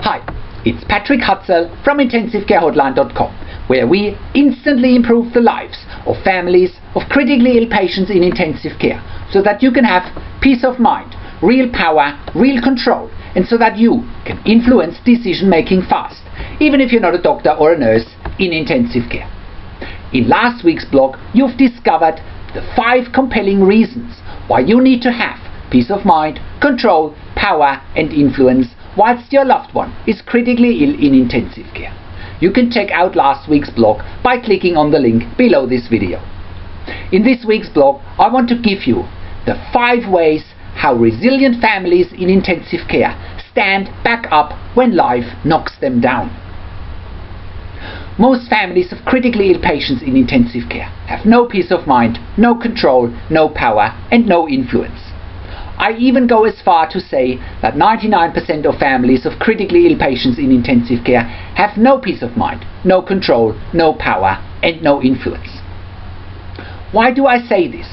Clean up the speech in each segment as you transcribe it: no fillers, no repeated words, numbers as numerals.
Hi, it's Patrick Hutzel from IntensiveCareHotline.com, where we instantly improve the lives of families of critically ill patients in intensive care, so that you can have peace of mind, real power, real control, and so that you can influence decision making fast, even if you're not a doctor or a nurse in intensive care. In last week's blog, you've discovered the 5 compelling reasons why you need to have peace of mind, control, power and influence whilst your loved one is critically ill in intensive care. You can check out last week's blog by clicking on the link below this video. In this week's blog, I want to give you the 5 ways how resilient families in intensive care stand back up when life knocks them down. Most families of critically ill patients in intensive care have no peace of mind, no control, no power and no influence. I even go as far to say that 99% of families of critically ill patients in intensive care have no peace of mind, no control, no power and no influence. Why do I say this?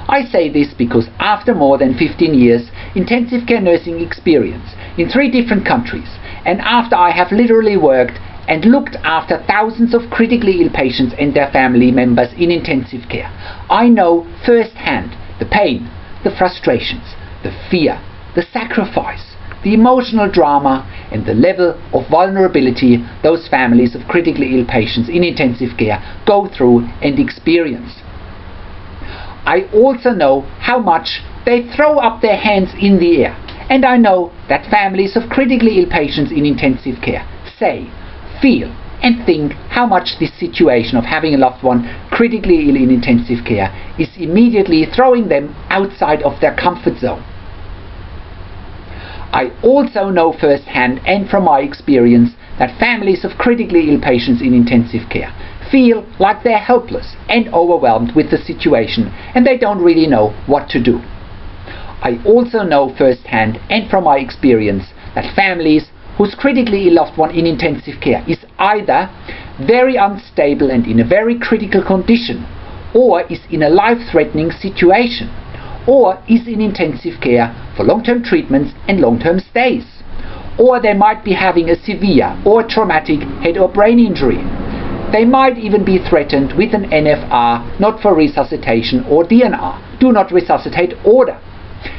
I say this because after more than 15 years intensive care nursing experience in 3 different countries, and after I have literally worked and looked after thousands of critically ill patients and their family members in intensive care, I know firsthand the pain, the frustrations, the fear, the sacrifice, the emotional drama and the level of vulnerability those families of critically ill patients in intensive care go through and experience. I also know how much they throw up their hands in the air, and I know that families of critically ill patients in intensive care say, feel and think how much this situation of having a loved one critically ill in intensive care is immediately throwing them outside of their comfort zone. I also know firsthand and from my experience that families of critically ill patients in intensive care feel like they're helpless and overwhelmed with the situation and they don't really know what to do. I also know firsthand and from my experience that families whose critically ill loved one in intensive care is either very unstable and in a very critical condition, or is in a life-threatening situation, or is in intensive care for long-term treatments and long-term stays, or they might be having a severe or traumatic head or brain injury. They might even be threatened with an NFR, not for resuscitation, or DNR, do not resuscitate order.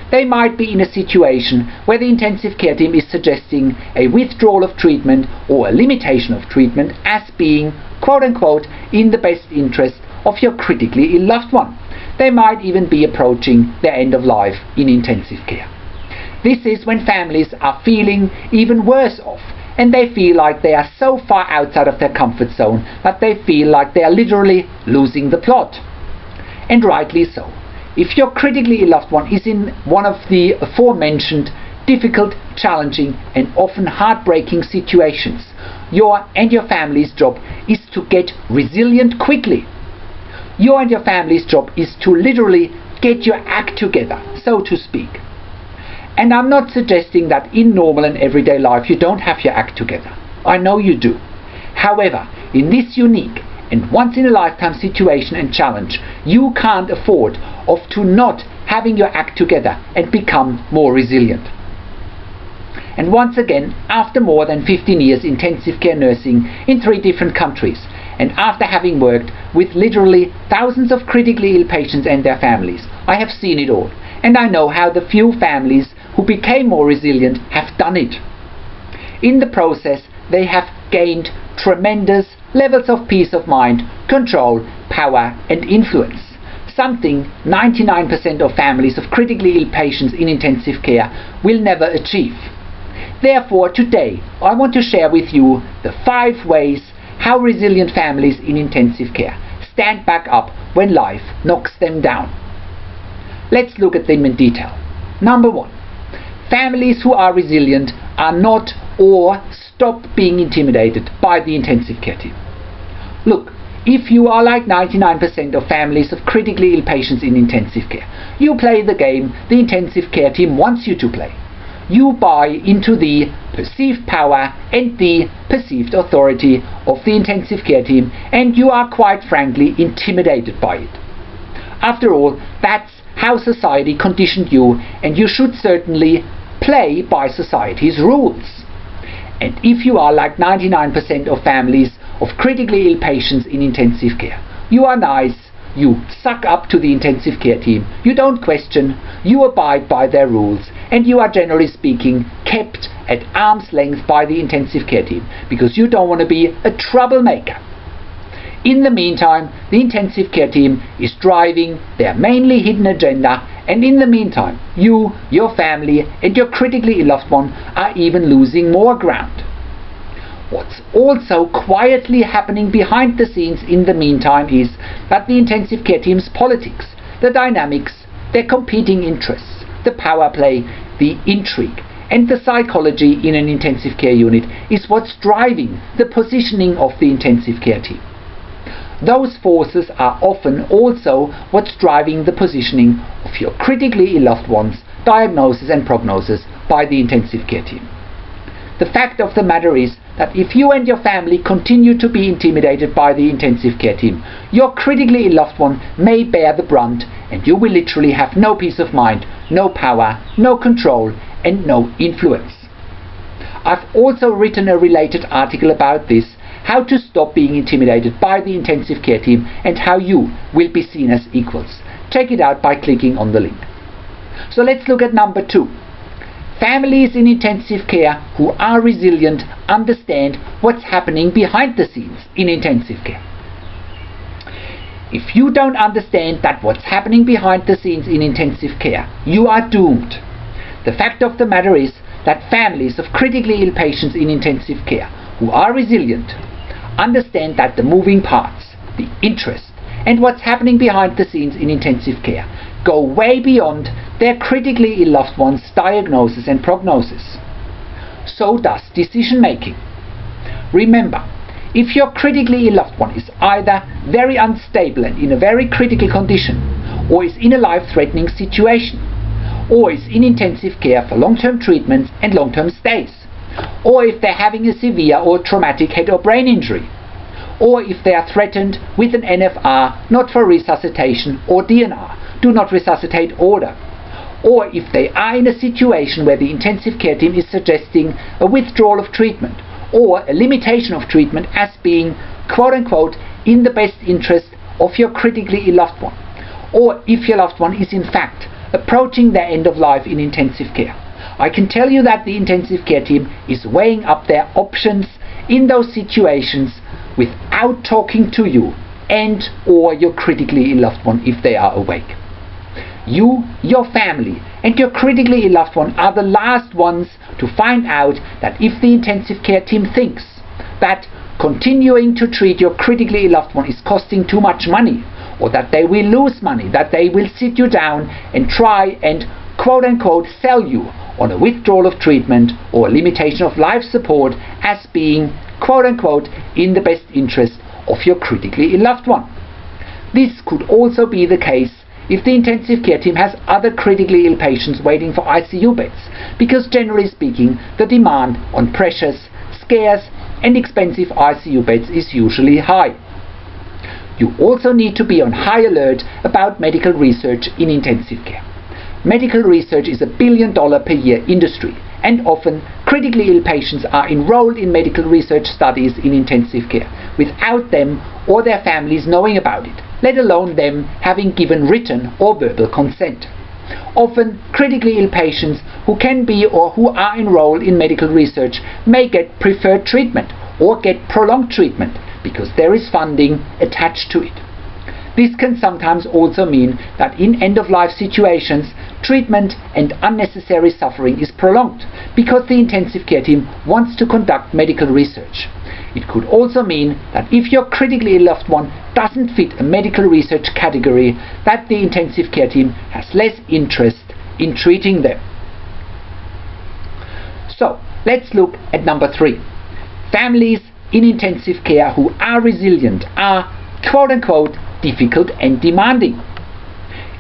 They might be in a situation where the intensive care team is suggesting a withdrawal of treatment or a limitation of treatment as being quote-unquote in the best interest of your critically ill loved one. They might even be approaching their end of life in intensive care. This is when families are feeling even worse off, and they feel like they are so far outside of their comfort zone that they feel like they are literally losing the plot. And rightly so. If your critically ill loved one is in one of the aforementioned difficult, challenging and often heartbreaking situations, your and your family's job is to get resilient quickly. Your and your family's job is to literally get your act together, so to speak. And I'm not suggesting that in normal and everyday life you don't have your act together. I know you do. However, in this unique and once-in-a-lifetime situation and challenge, you can't afford to not having your act together and become more resilient. And once again, after more than 15 years intensive care nursing in 3 different countries, and after having worked with literally thousands of critically ill patients and their families, I have seen it all, and I know how the few families who became more resilient have done it. In the process, they have gained tremendous levels of peace of mind, control, power and influence, something 99% of families of critically ill patients in intensive care will never achieve. Therefore, today I want to share with you the 5 ways how resilient families in intensive care stand back up when life knocks them down. Let's look at them in detail. Number 1. Families who are resilient are not or stop being intimidated by the intensive care team. Look, if you are like 99% of families of critically ill patients in intensive care, you play the game the intensive care team wants you to play. You buy into the perceived power and the perceived authority of the intensive care team, and you are quite frankly intimidated by it. After all, that's how society conditioned you, and you should certainly play by society's rules. And if you are like 99% of families of critically ill patients in intensive care, you are nice, you suck up to the intensive care team, you don't question, you abide by their rules, and you are generally speaking kept at arm's length by the intensive care team because you don't want to be a troublemaker. In the meantime, the intensive care team is driving their mainly hidden agenda, and in the meantime, you, your family, and your critically ill loved one are even losing more ground. What's also quietly happening behind the scenes in the meantime is that the intensive care team's politics, the dynamics, their competing interests, the power play, the intrigue, and the psychology in an intensive care unit is what's driving the positioning of the intensive care team. Those forces are often also what's driving the positioning of your critically ill loved one's diagnosis and prognosis by the intensive care team. The fact of the matter is that if you and your family continue to be intimidated by the intensive care team, your critically ill loved one may bear the brunt, and you will literally have no peace of mind, no power, no control, and no influence. I've also written a related article about this, how to stop being intimidated by the intensive care team and how you will be seen as equals. Check it out by clicking on the link. So let's look at number 2. Families in intensive care who are resilient understand what's happening behind the scenes in intensive care. If you don't understand that what's happening behind the scenes in intensive care, you are doomed. The fact of the matter is that families of critically ill patients in intensive care who are resilient understand that the moving parts, the interest, and what's happening behind the scenes in intensive care go way beyond their critically ill loved one's diagnosis and prognosis. So does decision making. Remember, if your critically ill loved one is either very unstable and in a very critical condition, or is in a life-threatening situation, or is in intensive care for long-term treatments and long-term stays, or if they're having a severe or traumatic head or brain injury, or if they are threatened with an NFR not for resuscitation or DNR, do not resuscitate order, or if they are in a situation where the intensive care team is suggesting a withdrawal of treatment or a limitation of treatment as being quote-unquote in the best interest of your critically ill loved one, or if your loved one is in fact approaching their end of life in intensive care. I can tell you that the intensive care team is weighing up their options in those situations without talking to you and or your critically ill loved one if they are awake. You, your family, and your critically ill loved one are the last ones to find out that if the intensive care team thinks that continuing to treat your critically ill loved one is costing too much money, or that they will lose money, that they will sit you down and try and quote-unquote sell you on a withdrawal of treatment or a limitation of life support as being quote-unquote in the best interest of your critically ill loved one. This could also be the case if the intensive care team has other critically ill patients waiting for ICU beds, because generally speaking the demand on precious, scarce and expensive ICU beds is usually high. You also need to be on high alert about medical research in intensive care. Medical research is a $1 billion per year industry, and often critically ill patients are enrolled in medical research studies in intensive care without them or their families knowing about it, let alone them having given written or verbal consent. Often, critically ill patients who can be or who are enrolled in medical research may get preferred treatment or get prolonged treatment because there is funding attached to it. This can sometimes also mean that in end-of-life situations, treatment and unnecessary suffering is prolonged because the intensive care team wants to conduct medical research. It could also mean that if your critically ill loved one doesn't fit a medical research category, that the intensive care team has less interest in treating them. So, let's look at number 3. Families in intensive care who are resilient are quote-unquote difficult and demanding.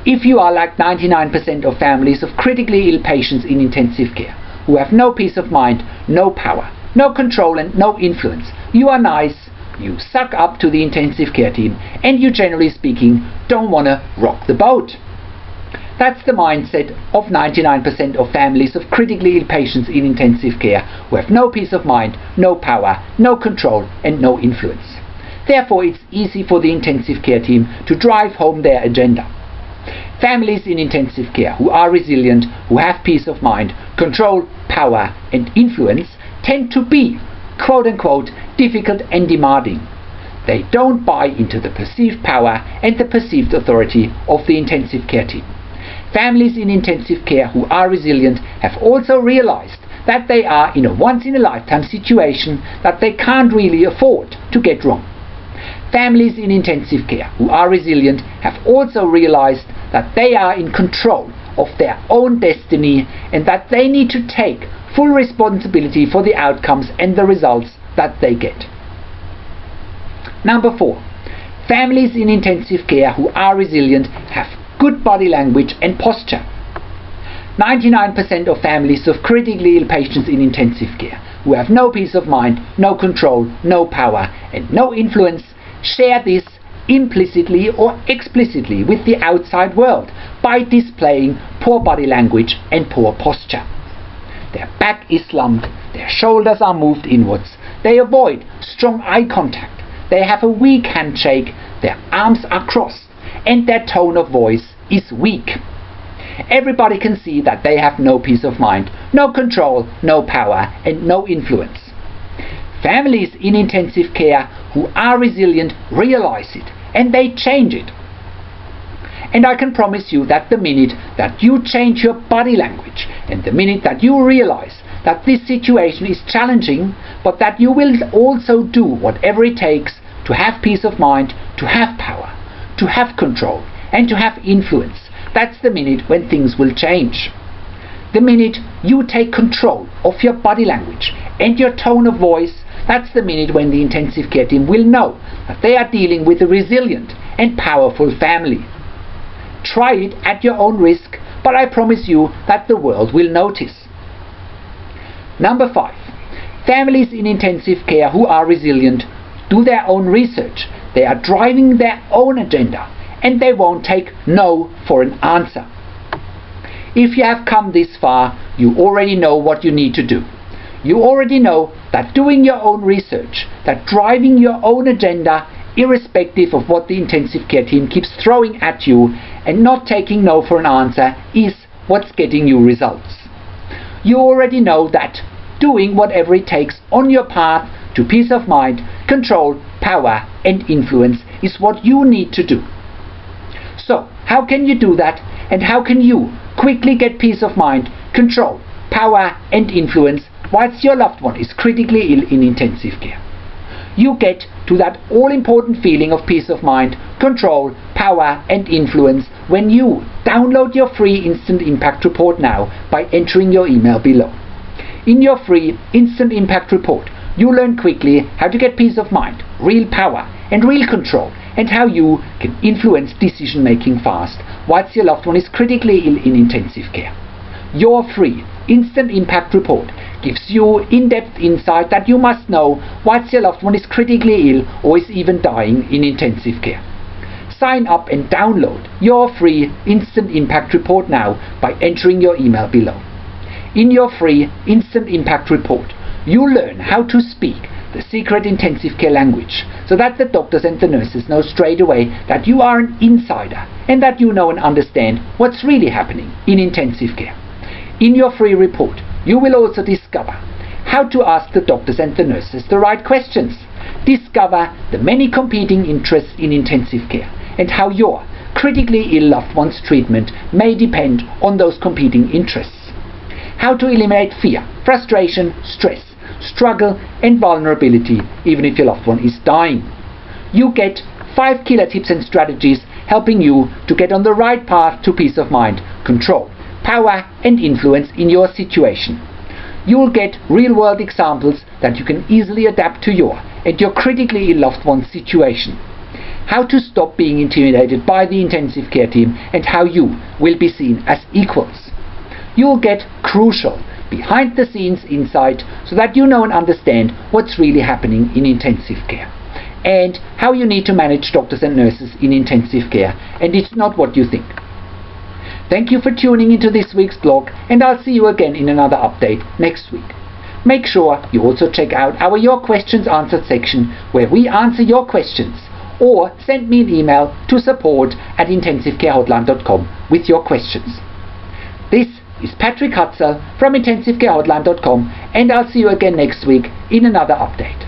If you are like 99% of families of critically ill patients in intensive care who have no peace of mind, no power, no control and no influence, you are nice, you suck up to the intensive care team, and you generally speaking don't want to rock the boat. That's the mindset of 99% of families of critically ill patients in intensive care who have no peace of mind, no power, no control and no influence. Therefore, it's easy for the intensive care team to drive home their agenda. Families in intensive care who are resilient, who have peace of mind, control, power and influence tend to be, quote-unquote, difficult and demanding. They don't buy into the perceived power and the perceived authority of the intensive care team. Families in intensive care who are resilient have also realized that they are in a once-in-a-lifetime situation that they can't really afford to get wrong. Families in intensive care who are resilient have also realized that they are in control of their own destiny and that they need to take full responsibility for the outcomes and the results that they get. Number 4. Families in intensive care who are resilient have good body language and posture. 99% of families of critically ill patients in intensive care who have no peace of mind, no control, no power and no influence share this implicitly or explicitly with the outside world by displaying poor body language and poor posture. Their back is slumped, their shoulders are moved inwards, they avoid strong eye contact, they have a weak handshake, their arms are crossed and their tone of voice is weak. Everybody can see that they have no peace of mind, no control, no power and no influence. Families in intensive care who are resilient realize it and they change it. And I can promise you that the minute that you change your body language and the minute that you realize that this situation is challenging, but that you will also do whatever it takes to have peace of mind, to have power, to have control and to have influence, that's the minute when things will change. The minute you take control of your body language and your tone of voice, that's the minute when the intensive care team will know that they are dealing with a resilient and powerful family. Try it at your own risk, but I promise you that the world will notice. Number 5. Families in intensive care who are resilient do their own research. They are driving their own agenda and they won't take no for an answer. If you have come this far, you already know what you need to do. You already know that doing your own research, that driving your own agenda irrespective of what the intensive care team keeps throwing at you and not taking no for an answer is what's getting you results. You already know that doing whatever it takes on your path to peace of mind, control, power and influence is what you need to do. So, how can you do that and how can you quickly get peace of mind, control, power and influence whilst your loved one is critically ill in intensive care? You get to that all-important feeling of peace of mind, control, power and influence when you download your free Instant Impact Report now by entering your email below. In your free Instant Impact Report, you learn quickly how to get peace of mind, real power and real control, and how you can influence decision making fast whilst your loved one is critically ill in intensive care. Your free Instant Impact Report gives you in-depth insight that you must know whilst your loved one is critically ill or is even dying in intensive care. Sign up and download your free Instant Impact Report now by entering your email below. In your free Instant Impact Report, you learn how to speak the secret intensive care language so that the doctors and the nurses know straight away that you are an insider and that you know and understand what's really happening in intensive care. In your free report, you will also discover how to ask the doctors and the nurses the right questions, discover the many competing interests in intensive care and how your critically ill loved one's treatment may depend on those competing interests, how to eliminate fear, frustration, stress, struggle and vulnerability even if your loved one is dying. You get 5 killer tips and strategies helping you to get on the right path to peace of mind, control, power and influence in your situation. You will get real-world examples that you can easily adapt to your and your critically ill loved one's situation. How to stop being intimidated by the intensive care team and how you will be seen as equals. You will get crucial behind-the-scenes insight so that you know and understand what's really happening in intensive care and how you need to manage doctors and nurses in intensive care, and it's not what you think. Thank you for tuning into this week's blog, and I'll see you again in another update next week. Make sure you also check out our Your Questions Answered section, where we answer your questions, or send me an email to support@intensivecarehotline.com with your questions. This is Patrick Hutzel from intensivecarehotline.com, and I'll see you again next week in another update.